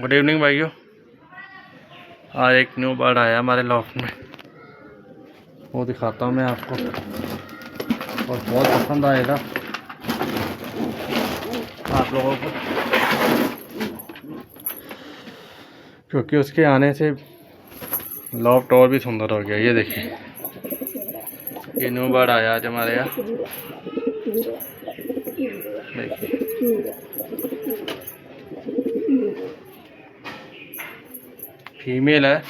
Good evening भाइयों। आज एक न्यू बर्ड आया हमारे लॉफ्ट में, वो दिखाता हूँ मैं आपको और बहुत पसंद आएगा आप लोगों को, क्योंकि उसके आने से लॉफ्ट और भी सुंदर हो गया। ये देखिए, ये न्यू बर्ड आया आज हमारे यहाँ। देखिए फीमेल है